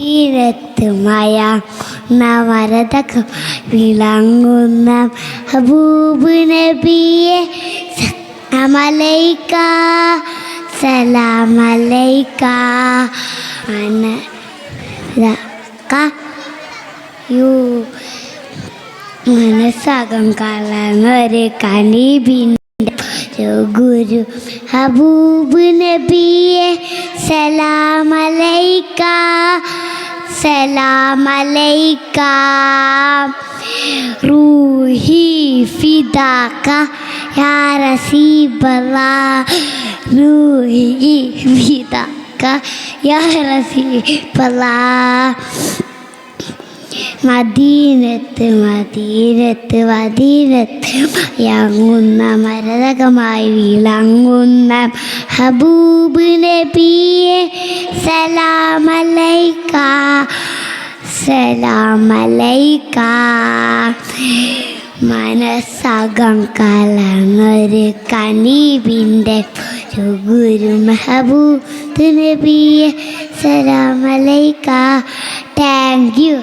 തീരത്തുമായ നവരതകം വിളങ്ങുന്ന ഹബൂബ് നബിയെ സലാമലൈക സലാമലൈക മനസ്സകം കലർന്നൊരു കനീബിൻ്റെ ഗുരു ഹബൂബ് നബിയെ സലാമലൈക സലാമലൈക റൂഹി ഫിദാക യാ റസീബല്ലാഹ് റൂഹി ഫിദാക യാ റസീബല്ലാഹ് മദീനത്ത് മദീനത്ത് മദീനത്ത് യങ്ങുന്ന മരതകമായി വിളങ്ങുന്ന ഹബൂബ് നബിയെ സലാമലൈക സലാമലൈക മനസ്സകം കലർന്നൊരു കനീബിൻ്റെ ഗുരു ഹബൂബ് നബിയെ സലാമലൈക. Thank you.